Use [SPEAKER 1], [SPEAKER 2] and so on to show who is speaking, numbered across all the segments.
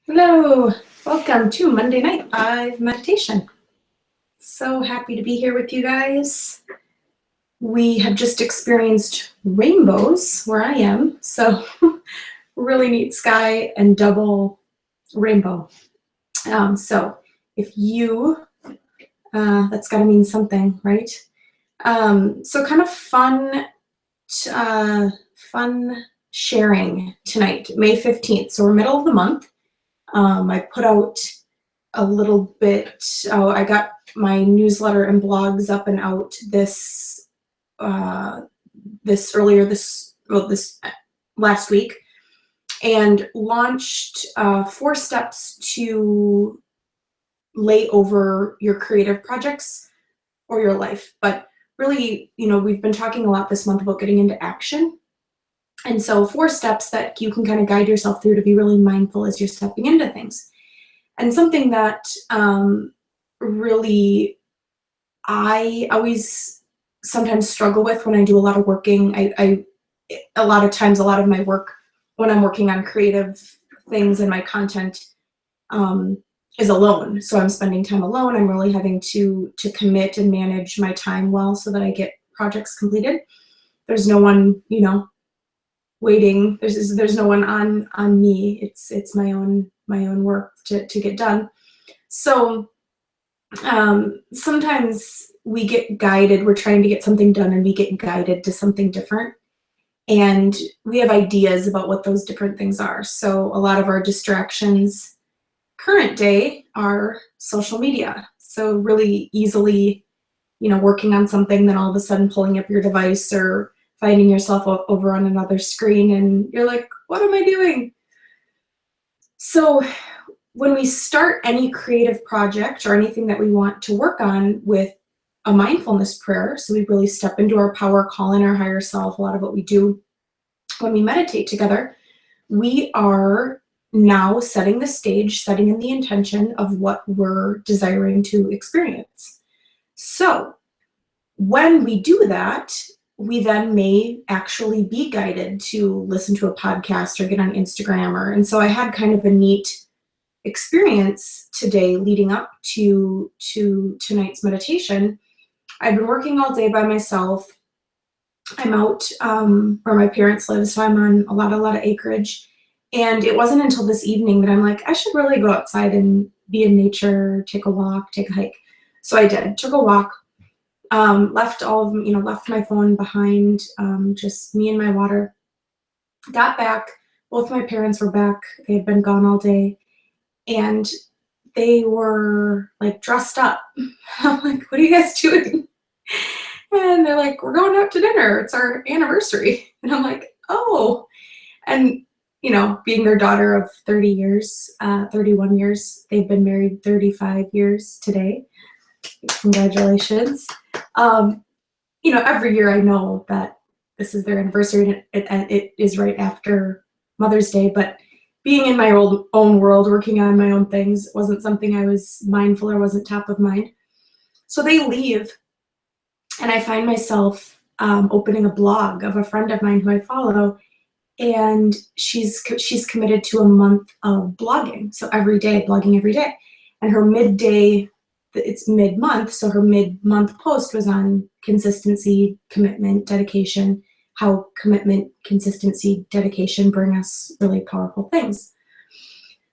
[SPEAKER 1] Hello, welcome to Monday Night Live Meditation. So happy to be here with you guys. We have just experienced rainbows where I am, so really neat sky and double rainbow. So if you, that's got to mean something, right? So kind of fun sharing tonight, May 15th. So we're middle of the month. I put out a little bit. I got my newsletter and blogs up and out this last week, and launched 4 steps to lay over your creative projects or your life. But really, we've been talking a lot this month about getting into action. And so 4 steps that you can kind of guide yourself through to be really mindful as you're stepping into things. And something that really I always sometimes struggle with when I do a lot of working, a lot of my work when I'm working on creative things and my content is alone. So I'm spending time alone. I'm really having to commit and manage my time well so that I get projects completed. There's no one, waiting. There's no one on me. It's my own work to get done. So sometimes we get guided. We're trying to get something done, and we get guided to something different. And we have ideas about what those different things are. So a lot of our distractions current day are social media. So really easily, working on something, then all of a sudden pulling up your device or finding yourself over on another screen, and you're like, what am I doing? So when we start any creative project or anything that we want to work on with a mindfulness prayer, so we really step into our power, call in our higher self. A lot of what we do when we meditate together, we are now setting the stage, setting in the intention of what we're desiring to experience. So when we do that, we then may actually be guided to listen to a podcast or get on Instagram. And so I had kind of a neat experience today leading up to tonight's meditation. I've been working all day by myself. I'm out where my parents live, so I'm on a lot of acreage. And it wasn't until this evening that I'm like, I should really go outside and be in nature, take a walk, take a hike. So I did, took a walk. Left my phone behind, just me and my water. Got back, both my parents were back. They had been gone all day, and they were like dressed up. I'm like, what are you guys doing? And they're like, we're going out to dinner. It's our anniversary. And I'm like, oh. And, being their daughter of 30 years, 31 years, they've been married 35 years today. Congratulations. Every year I know that this is their anniversary, and it is right after Mother's Day, but being in my own world, working on my own things, wasn't something I was mindful or wasn't top of mind. So they leave, and I find myself opening a blog of a friend of mine who I follow, and she's committed to a month of blogging. So blogging every day. And her midday, it's mid-month, so her mid-month post was on consistency, commitment, dedication, how commitment, consistency, dedication bring us really powerful things.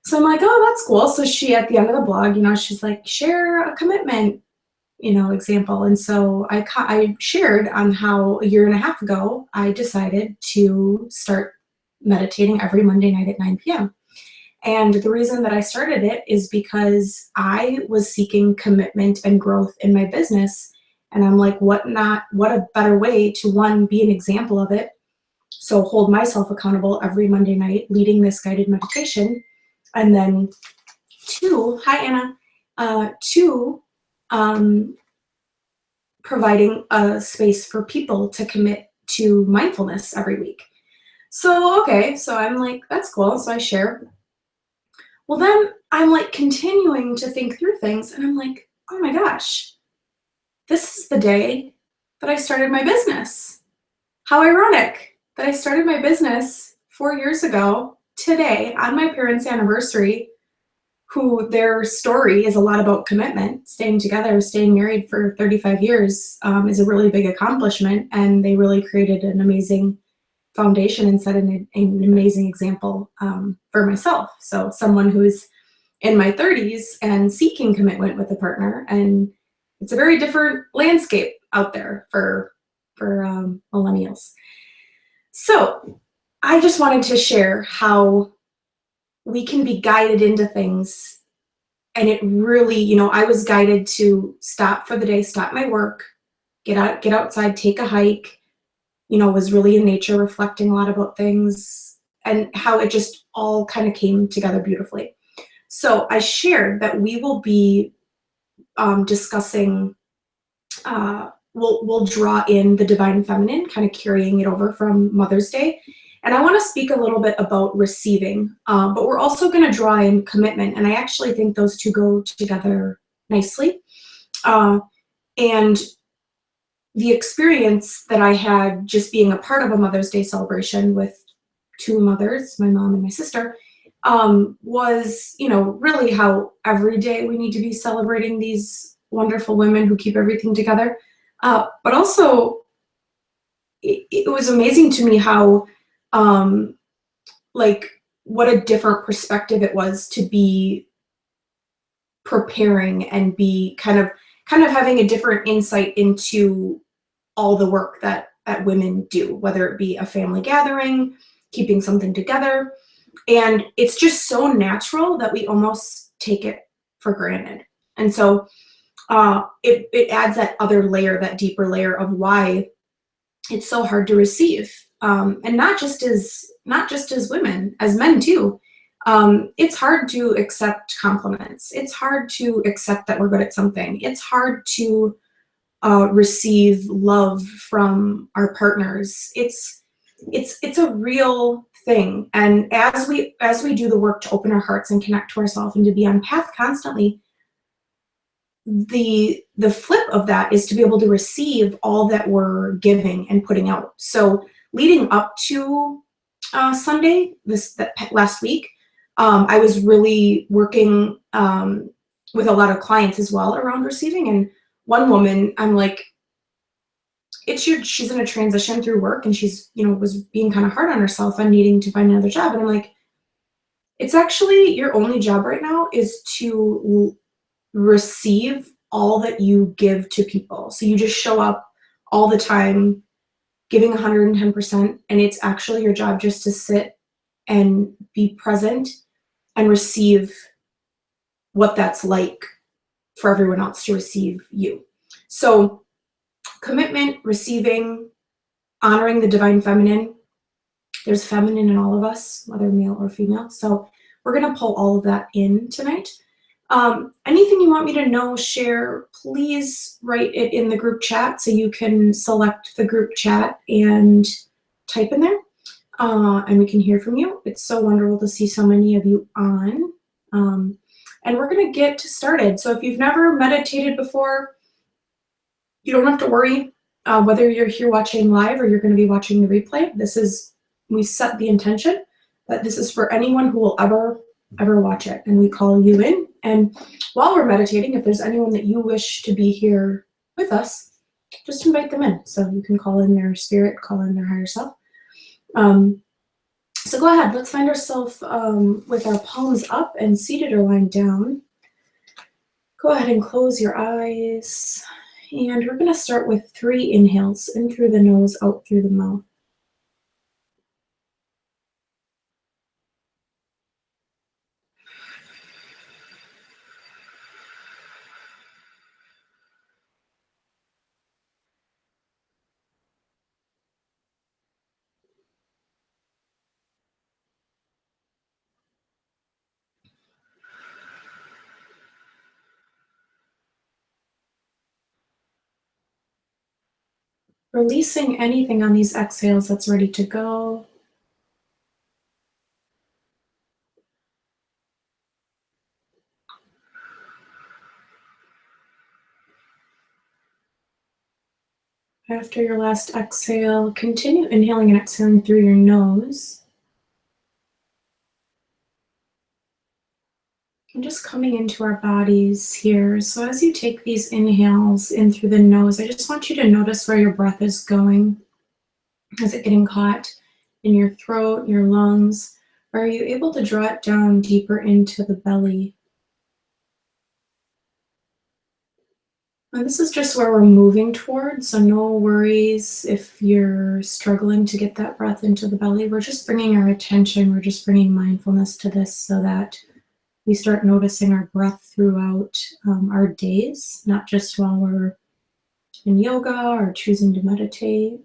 [SPEAKER 1] So I'm like, oh, that's cool. So she, at the end of the blog, she's like, share a commitment, example. And so I shared on how a year and a half ago, I decided to start meditating every Monday night at 9 p.m. And the reason that I started it is because I was seeking commitment and growth in my business. And I'm like, what a better way to, one, be an example of it. So hold myself accountable every Monday night, leading this guided meditation. And then 2, hi Anna, 2, providing a space for people to commit to mindfulness every week. So, okay, so I'm like, that's cool. So I share. Well, then I'm like continuing to think through things, and I'm like, oh my gosh, this is the day that I started my business. How ironic that I started my business 4 years ago today on my parents' anniversary, who their story is a lot about commitment, staying together, staying married for 35 years is a really big accomplishment, and they really created an amazing foundation and set an amazing example for myself. So someone who's in my 30s and seeking commitment with a partner, and it's a very different landscape out there for millennials. So I just wanted to share how we can be guided into things. And it really, I was guided to stop for the day, stop my work, get outside, take a hike, was really in nature, reflecting a lot about things, and how it just all kind of came together beautifully. So I shared that we will be discussing, we'll draw in the divine feminine, kind of carrying it over from Mother's Day. And I want to speak a little bit about receiving, but we're also going to draw in commitment. And I actually think those two go together nicely. And the experience that I had just being a part of a Mother's Day celebration with two mothers, my mom and my sister, was, really how every day we need to be celebrating these wonderful women who keep everything together. But also, it was amazing to me how, what a different perspective it was to be preparing and be kind of having a different insight into all the work that women do, whether it be a family gathering, keeping something together. And it's just so natural that we almost take it for granted. And so it adds that other layer, that deeper layer of why it's so hard to receive. And not just as women, as men too. It's hard to accept compliments. It's hard to accept that we're good at something. It's hard to receive love from our partners. It's a real thing. And as we do the work to open our hearts and connect to ourselves and to be on path constantly, the flip of that is to be able to receive all that we're giving and putting out. So leading up to Sunday, last week, I was really working with a lot of clients as well around receiving. And one woman, I'm like, she's in a transition through work, and she's, was being kind of hard on herself and needing to find another job. And I'm like, it's actually your only job right now is to receive all that you give to people. So you just show up all the time, giving 110%, and it's actually your job just to sit and be present and receive what that's like for everyone else to receive you. So commitment, receiving, honoring the divine feminine. There's feminine in all of us, whether male or female. So we're going to pull all of that in tonight. Anything you want me to know, share, please write it in the group chat, so you can select the group chat and type in there, and we can hear from you. It's so wonderful to see so many of you on. And we're going to get started. So if you've never meditated before, you don't have to worry whether you're here watching live or you're going to be watching the replay. We set the intention that this is for anyone who will ever watch it, and we call you in. And while we're meditating, if there's anyone that you wish to be here with us, just invite them in. So you can call in their spirit, call in their higher self. So go ahead, let's find ourselves with our palms up and seated or lying down. Go ahead and close your eyes. And we're going to start with 3 inhales, in through the nose, out through the mouth. Releasing anything on these exhales that's ready to go. After your last exhale, continue inhaling and exhaling through your nose. And just coming into our bodies here. So as you take these inhales in through the nose, I just want you to notice where your breath is going. Is it getting caught in your throat, your lungs? Or are you able to draw it down deeper into the belly? And this is just where we're moving towards, so no worries if you're struggling to get that breath into the belly. We're just bringing our attention, we're just bringing mindfulness to this so that we start noticing our breath throughout our days, not just while we're in yoga or choosing to meditate.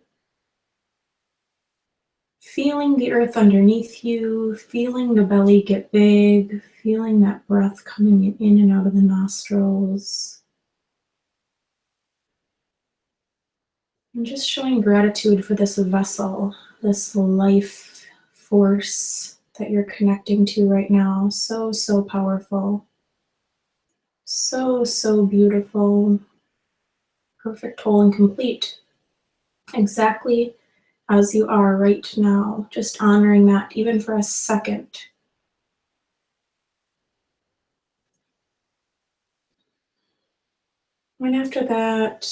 [SPEAKER 1] Feeling the earth underneath you, feeling the belly get big, feeling that breath coming in and out of the nostrils. And just showing gratitude for this vessel, this life force that you're connecting to right now. So, so powerful. So, so beautiful. Perfect, whole, and complete. Exactly as you are right now. Just honoring that even for a second. And after that,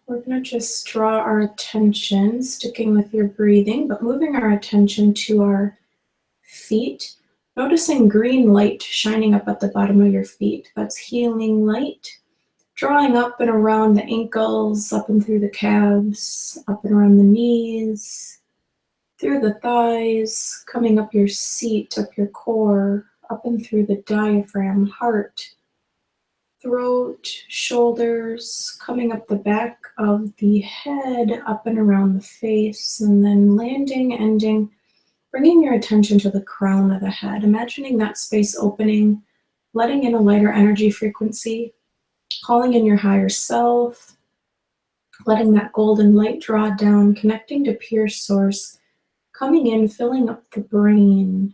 [SPEAKER 1] we're going to just draw our attention, sticking with your breathing, but moving our attention to our feet, noticing green light shining up at the bottom of your feet. That's healing light, drawing up and around the ankles, up and through the calves, up and around the knees, through the thighs, coming up your seat, up your core, up and through the diaphragm, heart, throat, shoulders, coming up the back of the head, up and around the face, and then landing, ending, bringing your attention to the crown of the head, imagining that space opening, letting in a lighter energy frequency, calling in your higher self, letting that golden light draw down, connecting to pure source, coming in, filling up the brain,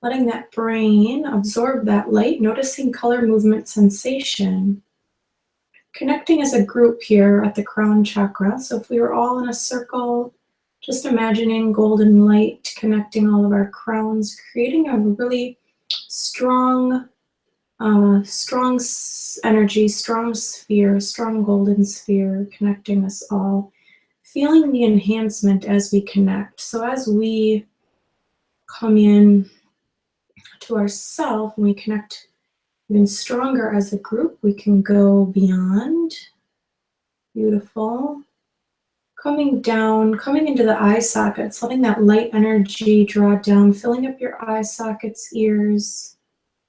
[SPEAKER 1] letting that brain absorb that light, noticing color, movement, sensation, connecting as a group here at the crown chakra. So if we were all in a circle, just imagining golden light connecting all of our crowns, creating a really strong, energy, strong sphere, strong golden sphere, connecting us all, feeling the enhancement as we connect. So as we come in to ourself and we connect even stronger as a group, we can go beyond. Beautiful. Coming down, coming into the eye sockets, letting that light energy draw down, filling up your eye sockets, ears,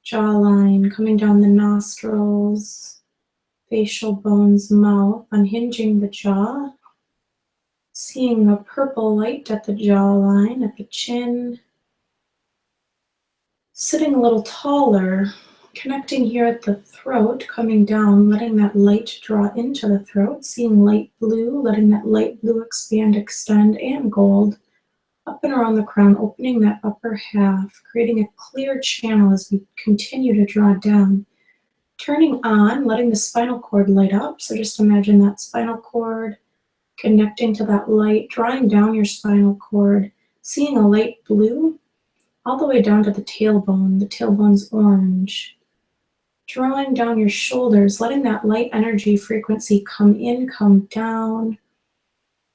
[SPEAKER 1] jawline, coming down the nostrils, facial bones, mouth, unhinging the jaw, seeing a purple light at the jawline, at the chin, sitting a little taller, connecting here at the throat, coming down, letting that light draw into the throat, seeing light blue, letting that light blue expand, extend, and gold, up and around the crown, opening that upper half, creating a clear channel as we continue to draw down. Turning on, letting the spinal cord light up. So just imagine that spinal cord connecting to that light, drawing down your spinal cord, seeing a light blue all the way down to the tailbone's orange. Drawing down your shoulders, letting that light energy frequency come in, come down.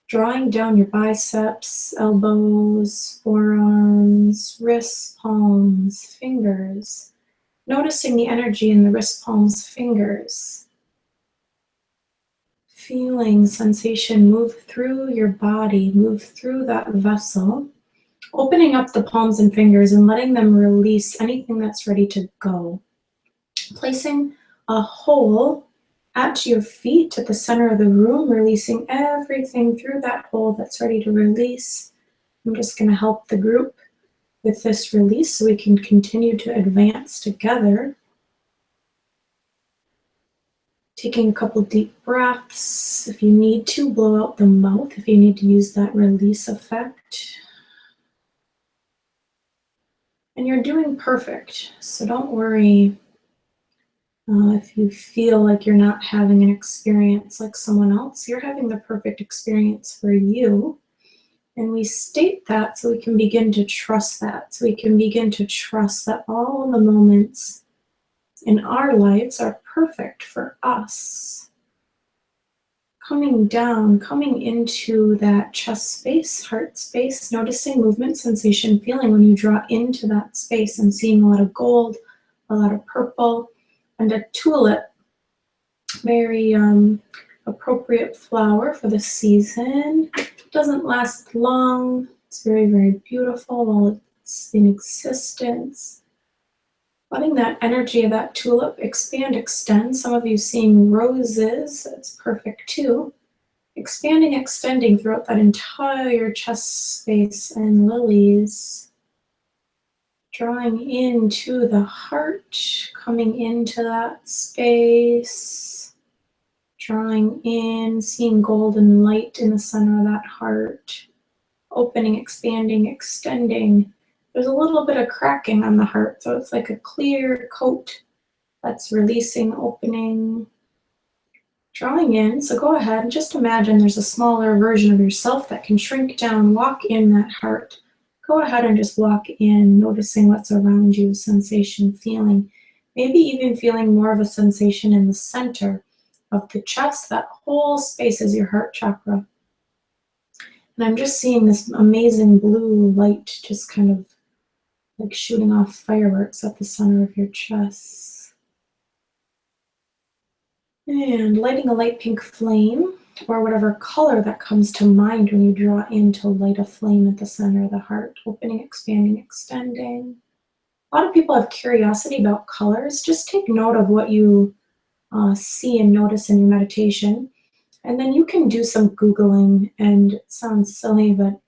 [SPEAKER 1] Drawing down your biceps, elbows, forearms, wrists, palms, fingers. Noticing the energy in the wrist, palms, fingers. Feeling sensation move through your body, move through that vessel. Opening up the palms and fingers and letting them release anything that's ready to go. Placing a hole at your feet at the center of the room, releasing everything through that hole that's ready to release. I'm just going to help the group with this release so we can continue to advance together. Taking a couple deep breaths. If you need to, blow out the mouth if you need to use that release effect. And you're doing perfect, so don't worry if you feel like you're not having an experience like someone else. You're having the perfect experience for you. And we state that so we can begin to trust that. So we can begin to trust that all the moments in our lives are perfect for us. Coming down, coming into that chest space, heart space, noticing movement, sensation, feeling when you draw into that space and seeing a lot of gold, a lot of purple, and a tulip. Very appropriate flower for the season. Doesn't last long. It's very, very beautiful while it's in existence. Letting that energy of that tulip expand, extend. Some of you seeing roses, that's perfect too. Expanding, extending throughout that entire chest space, and lilies. Drawing into the heart, coming into that space. Drawing in, seeing golden light in the center of that heart. Opening, expanding, extending. There's a little bit of cracking on the heart, so it's like a clear coat that's releasing, opening, drawing in. So go ahead and just imagine there's a smaller version of yourself that can shrink down, walk in that heart. Go ahead and just walk in, noticing what's around you, sensation, feeling. Maybe even feeling more of a sensation in the center of the chest. That whole space is your heart chakra. And I'm just seeing this amazing blue light just kind of like shooting off fireworks at the center of your chest. And lighting a light pink flame, or whatever color that comes to mind when you draw in to light a flame at the center of the heart. Opening, expanding, extending. A lot of people have curiosity about colors. Just take note of what you see and notice in your meditation. And then you can do some Googling, and it sounds silly, but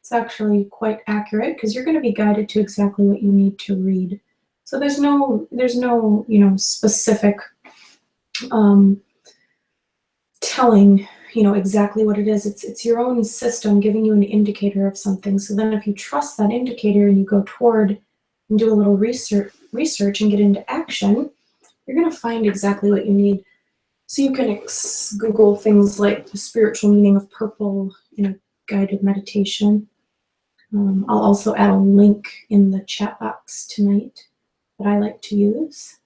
[SPEAKER 1] it's actually quite accurate because you're going to be guided to exactly what you need to read. So there's no specific telling exactly what it is. It's your own system giving you an indicator of something. So then if you trust that indicator and you go toward and do a little research and get into action, you're going to find exactly what you need. So you can Google things like the spiritual meaning of purple in a guided meditation. I'll also add a link in the chat box tonight that I like to use.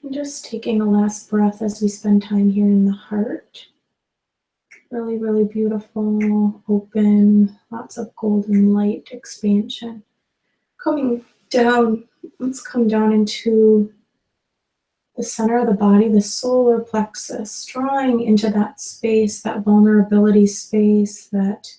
[SPEAKER 1] And just taking a last breath as we spend time here in the heart. Really, really beautiful, open, lots of golden light expansion. Coming down, let's come down into the center of the body, the solar plexus, drawing into that space, that vulnerability space, that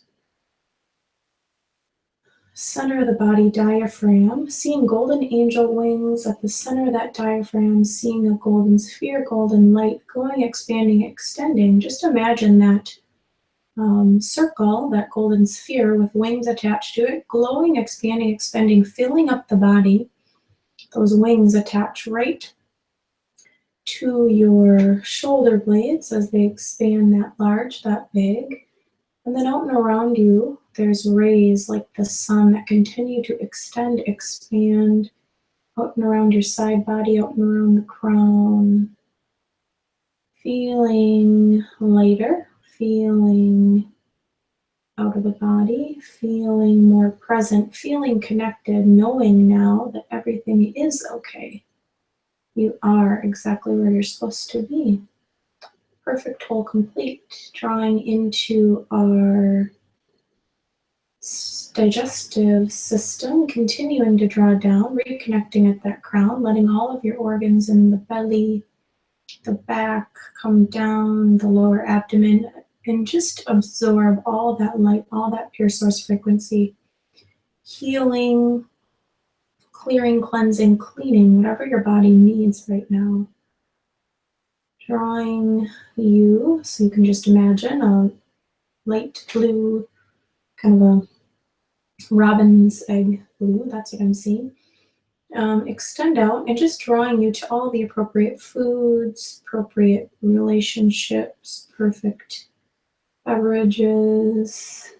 [SPEAKER 1] center of the body diaphragm, seeing golden angel wings at the center of that diaphragm, seeing a golden sphere, golden light, glowing, expanding, extending. Just imagine that circle, that golden sphere with wings attached to it, glowing, expanding, expanding, filling up the body. Those wings attach right to your shoulder blades as they expand that large, that big. And then out and around you, there's rays like the sun that continue to extend, expand, out and around your side body, out and around the crown. Feeling lighter, feeling out of the body, feeling more present, feeling connected, knowing now that everything is okay. You are exactly where you're supposed to be. Perfect, whole, complete. Drawing into our digestive system, continuing to draw down, reconnecting at that crown, letting all of your organs in the belly, the back come down, the lower abdomen, and just absorb all that light, all that pure source frequency, healing, clearing, cleansing, cleaning, whatever your body needs right now. Drawing you, so you can just imagine a light blue, kind of a robin's egg blue, that's what I'm seeing. Extend out and just drawing you to all the appropriate foods, appropriate relationships, perfect beverages,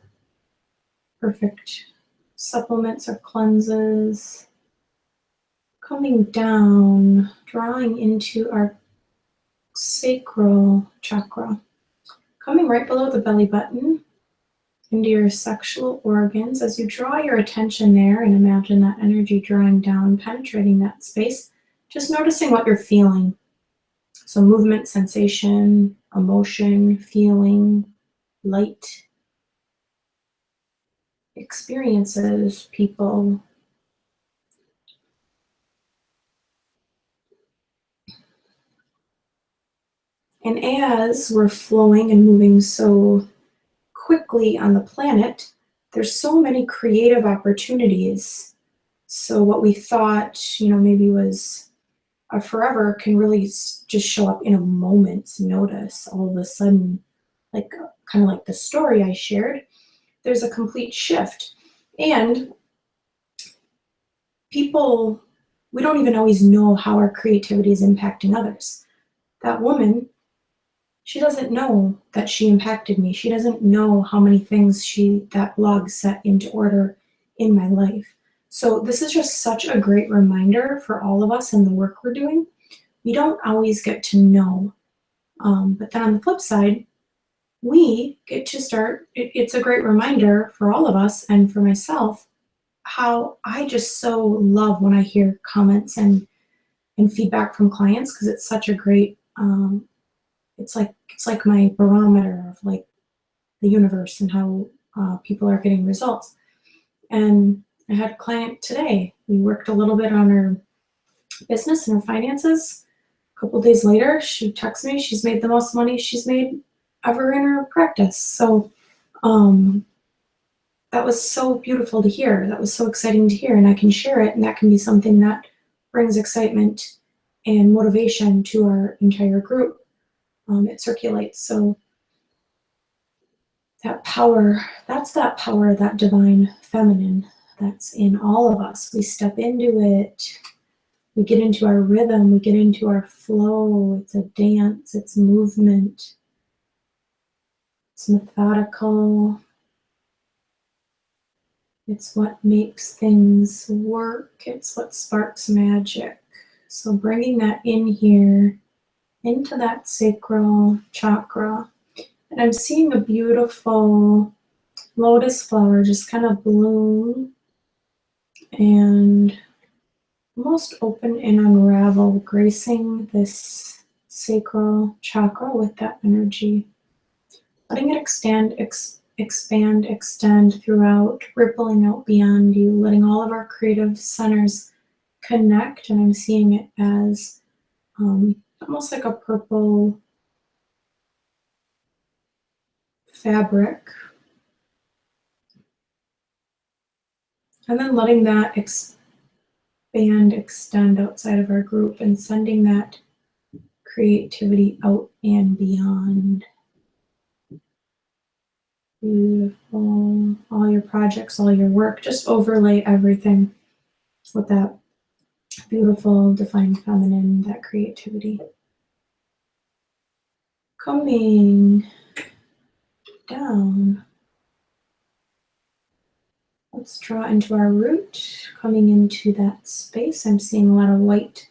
[SPEAKER 1] perfect supplements or cleanses. Coming down, drawing into our sacral chakra. Coming right below the belly button, into your sexual organs. As you draw your attention there and imagine that energy drawing down, penetrating that space, just noticing what you're feeling. So movement, sensation, emotion, feeling, light, experiences, people. And as we're flowing and moving so quickly on the planet, there's so many creative opportunities. So what we thought, maybe was a forever can really just show up in a moment's notice. All of a sudden, like kind of like the story I shared, there's a complete shift. And people, we don't even always know how our creativity is impacting others. That woman, she doesn't know that she impacted me. She doesn't know how many things that blog set into order in my life. So this is just such a great reminder for all of us in the work we're doing. We don't always get to know. But then on the flip side, we get to start, it's a great reminder for all of us and for myself, how I just so love when I hear comments and feedback from clients, because it's such a great, it's like my barometer of like the universe and how people are getting results. And I had a client today. We worked a little bit on her business and her finances. A couple days later, she texts me. She's made the most money she's made ever in her practice. So that was so beautiful to hear. That was so exciting to hear, and I can share it, and that can be something that brings excitement and motivation to our entire group. It circulates. So that power, that's that power, that divine feminine that's in all of us. We step into it. We get into our rhythm. We get into our flow. It's a dance. It's movement. It's methodical. It's what makes things work. It's what sparks magic. So bringing that in here, into that sacral chakra. And I'm seeing a beautiful lotus flower just kind of bloom and almost open and unravel, gracing this sacral chakra with that energy. Letting it expand, extend throughout, rippling out beyond you, letting all of our creative centers connect. And I'm seeing it as almost like a purple fabric. And then letting that expand, extend outside of our group and sending that creativity out and beyond. Beautiful. All your projects, all your work, just overlay everything with that beautiful, divine feminine, that creativity. Coming down. Let's draw into our root, coming into that space. I'm seeing a lot of white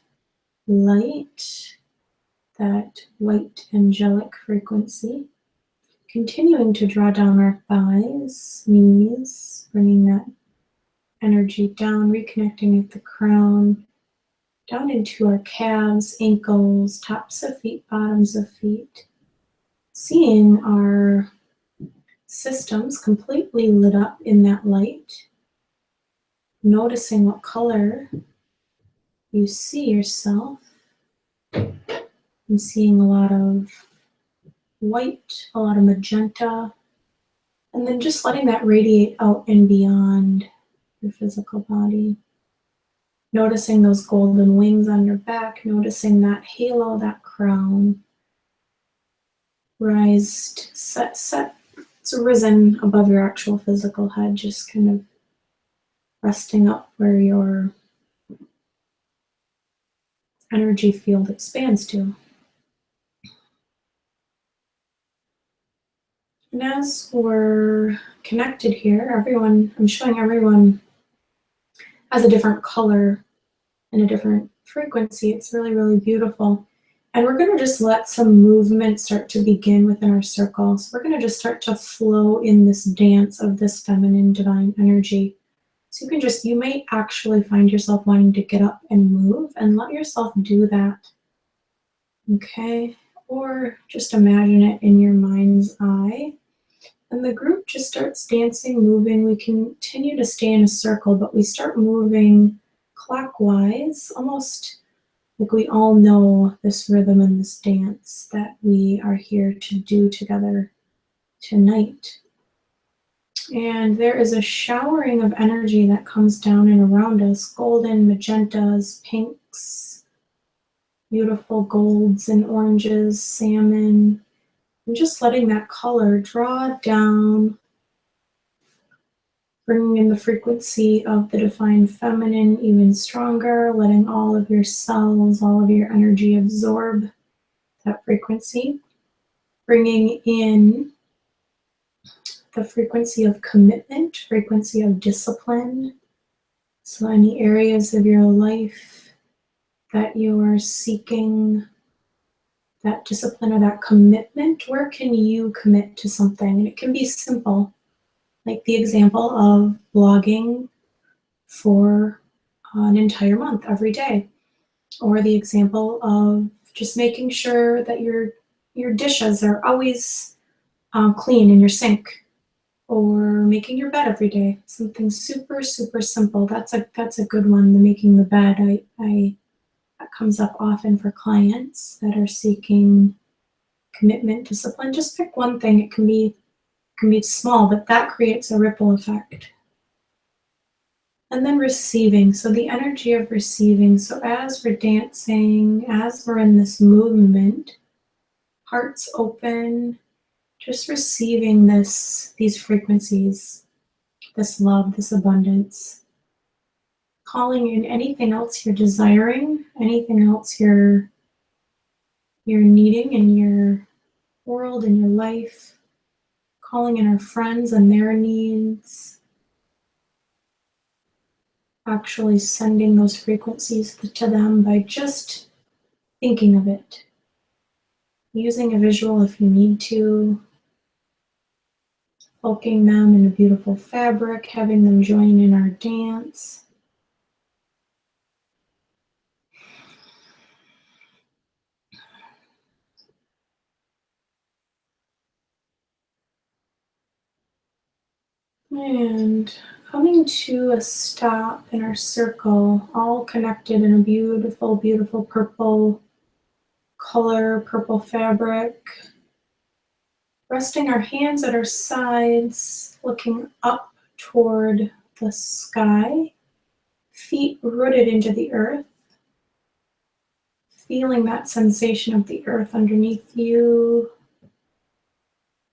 [SPEAKER 1] light, that white angelic frequency. Continuing to draw down our thighs, knees, bringing that energy down, reconnecting with the crown, down into our calves, ankles, tops of feet, bottoms of feet. Seeing our systems completely lit up in that light. Noticing what color you see yourself. I'm seeing a lot of white, a lot of magenta, and then just letting that radiate out and beyond your physical body. Noticing those golden wings on your back, noticing that halo, that crown. Rised, set, it's risen above your actual physical head, just kind of resting up where your energy field expands to. And as we're connected here, I'm showing everyone has a different color and a different frequency. It's really, really beautiful. And we're going to just let some movement start to begin within our circle. So we're going to just start to flow in this dance of this feminine divine energy. So you might actually find yourself wanting to get up and move, and let yourself do that. Okay, or just imagine it in your mind's eye. And the group just starts dancing, moving. We continue to stay in a circle, but we start moving clockwise, almost like we all know this rhythm and this dance that we are here to do together tonight. And there is a showering of energy that comes down and around us, golden, magentas, pinks, beautiful golds and oranges, salmon, and just letting that color draw down, bringing in the frequency of the divine feminine even stronger, letting all of your cells, all of your energy absorb that frequency, bringing in the frequency of commitment, frequency of discipline. So any areas of your life that you are seeking that discipline or that commitment, where can you commit to something? And it can be simple, like the example of blogging for an entire month every day, or the example of just making sure that your dishes are always clean in your sink, or making your bed every day. Something super, super simple. That's a good one. The making the bed. That comes up often for clients that are seeking commitment, discipline. Just pick one thing. It can be small, but that creates a ripple effect. And then receiving. So the energy of receiving. So as we're dancing, as we're in this movement, hearts open, just receiving these frequencies, this love, this abundance. Calling in anything else you're desiring, anything else you're needing in your world, in your life. Calling in our friends and their needs. Actually sending those frequencies to them by just thinking of it. Using a visual if you need to. Cloaking them in a beautiful fabric, having them join in our dance. And coming to a stop in our circle, all connected in a beautiful, beautiful purple color, purple fabric. Resting our hands at our sides, looking up toward the sky, feet rooted into the earth, feeling that sensation of the earth underneath you.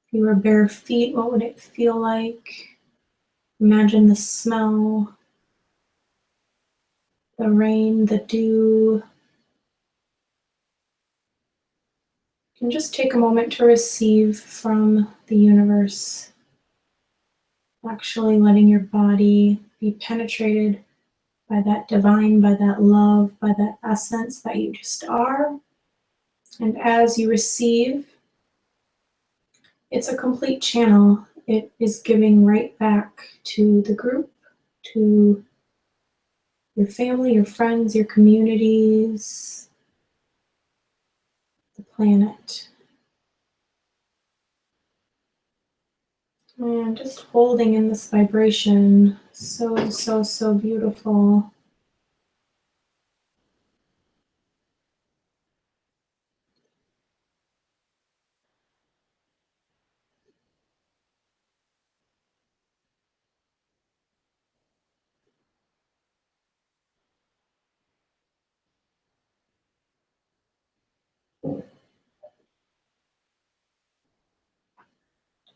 [SPEAKER 1] If you were bare feet, what would it feel like? Imagine the smell, the rain, the dew. And just take a moment to receive from the universe. Actually letting your body be penetrated by that divine, by that love, by that essence that you just are. And as you receive, it's a complete channel. It is giving right back to the group, to your family, your friends, your communities, the planet. And just holding in this vibration, so, so, so beautiful.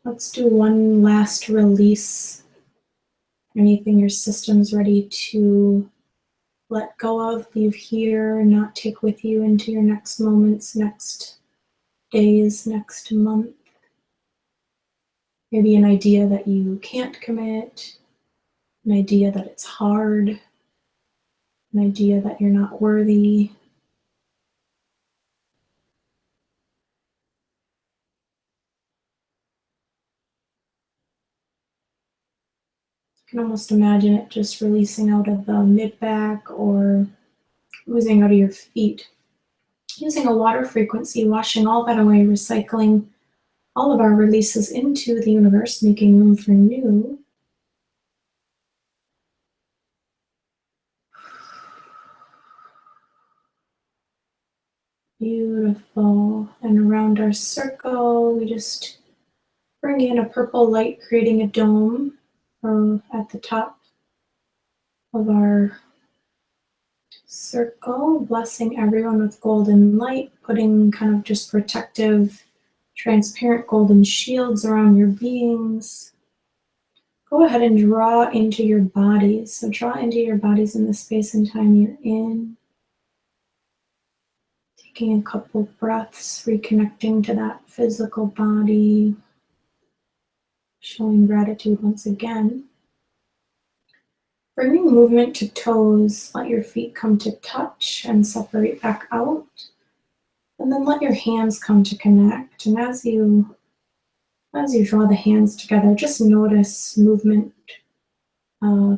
[SPEAKER 1] Let's do one last release. Anything your system's ready to let go of, leave here, not take with you into your next moments, next days, next month. Maybe an idea that you can't commit, an idea that it's hard, an idea that you're not worthy. You can almost imagine it just releasing out of the mid-back or oozing out of your feet. Using a water frequency, washing all that away, recycling all of our releases into the universe, making room for new. Beautiful. And around our circle, we just bring in a purple light, creating a dome at the top of our circle, blessing everyone with golden light, putting kind of just protective, transparent golden shields around your beings. Go ahead and draw into your bodies. So draw into your bodies in the space and time you're in. Taking a couple breaths, reconnecting to that physical body. Showing gratitude once again. Bringing movement to toes, let your feet come to touch and separate back out. And then let your hands come to connect. And as you draw the hands together, just notice movement,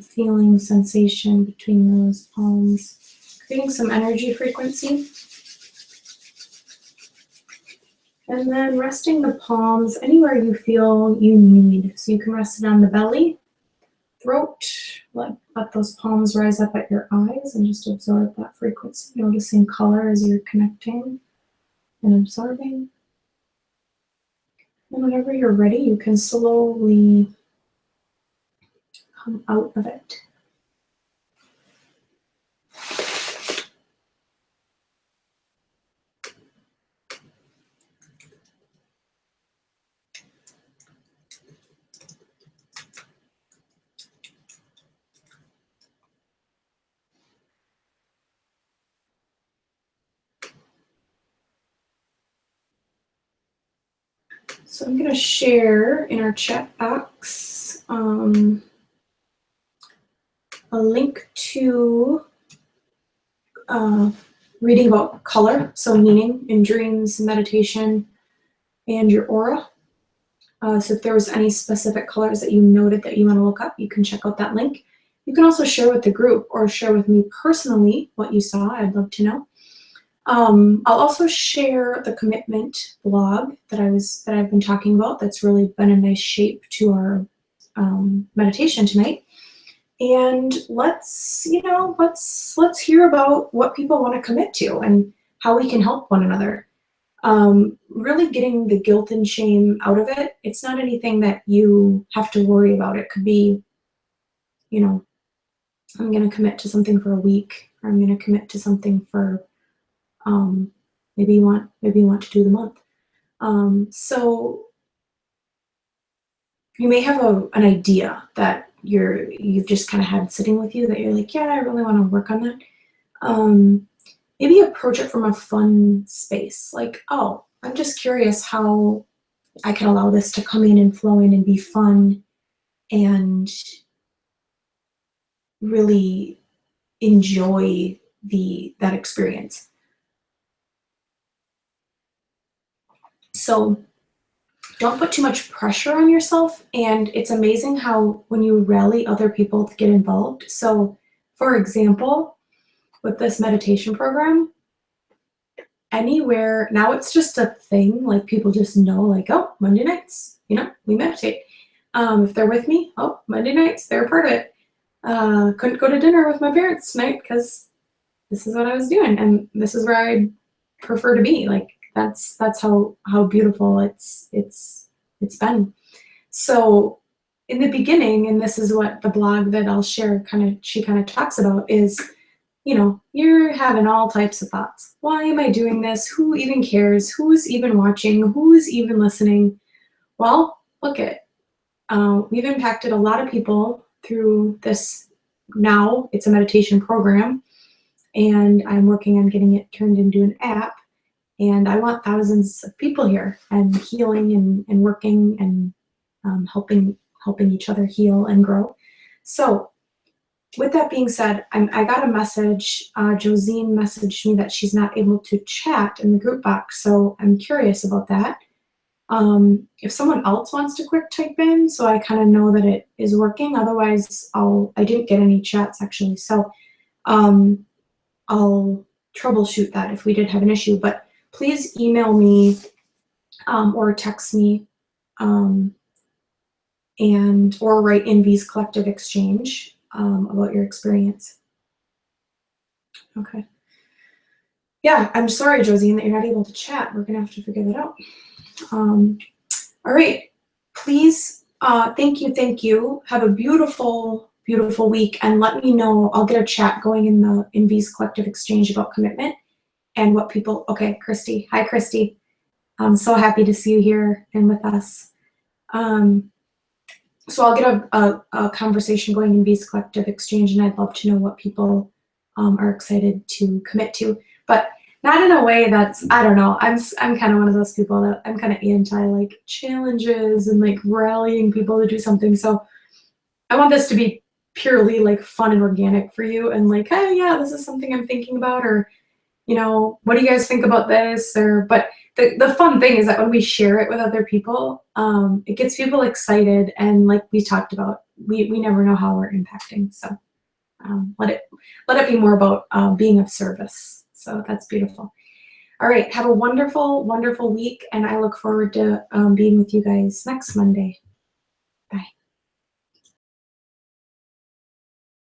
[SPEAKER 1] feeling, sensation between those palms, creating some energy frequency. And then resting the palms anywhere you feel you need. So you can rest it on the belly, throat, let those palms rise up at your eyes and just absorb that frequency, noticing color as you're connecting and absorbing. And whenever you're ready, you can slowly come out of it. So I'm going to share in our chat box a link to reading about color, so meaning in dreams, meditation, and your aura. So if there was any specific colors that you noted that you want to look up, you can check out that link. You can also share with the group or share with me personally what you saw. I'd love to know. I'll also share the commitment blog that I've been talking about. That's really been a nice shape to our meditation tonight. And let's hear about what people want to commit to and how we can help one another. Really getting the guilt and shame out of it. It's not anything that you have to worry about. It could be, I'm going to commit to something for a week, or I'm going to commit to something for maybe you want to do the month. So you may have an idea that you've just kind of had sitting with you that you're like, yeah, I really want to work on that. Maybe approach it from a fun space, like, oh, I'm just curious how I can allow this to come in and flow in and be fun and really enjoy that experience. So don't put too much pressure on yourself, and it's amazing how when you rally other people to get involved. So for example, with this meditation program, anywhere, now it's just a thing, like people just know, like, oh, Monday nights, we meditate. If they're with me, oh, Monday nights, they're a part of it. Couldn't go to dinner with my parents tonight because this is what I was doing, and this is where I prefer to be. Like that's how beautiful it's been. So in the beginning, and this is what the blog that I'll share she kind of talks about is, you're having all types of thoughts. Why am I doing this? Who even cares? Who's even watching? Who's even listening? Well, look at we've impacted a lot of people through this. Now it's a meditation program, and I'm working on getting it turned into an app. And I want thousands of people here and healing and working and helping each other heal and grow. So with that being said, I got a message. Josine messaged me that she's not able to chat in the group box. So I'm curious about that. If someone else wants to quick type in, so I kind of know that it is working. Otherwise, I didn't get any chats actually. So I'll troubleshoot that if we did have an issue. But please email me or text me or write in V's Collective Exchange about your experience. Okay. Yeah, I'm sorry, Josine, that you're not able to chat. We're gonna have to figure that out. All right, please, thank you. Have a beautiful, beautiful week, and let me know. I'll get a chat going in V's Collective Exchange about commitment and what people. Okay, Christy. Hi, Christy. I'm so happy to see you here and with us. So I'll get a conversation going in V's Collective Exchange, and I'd love to know what people are excited to commit to, but not in a way that's, I don't know, I'm kind of one of those people that I'm kind of anti like challenges and like rallying people to do something. So I want this to be purely like fun and organic for you, and like, hey, yeah, this is something I'm thinking about, or you know, what do you guys think about this? Or, but the fun thing is that when we share it with other people, it gets people excited, and like we talked about, we never know how we're impacting. So let it be more about being of service. So that's beautiful. All right, have a wonderful, wonderful week, and I look forward to being with you guys next Monday.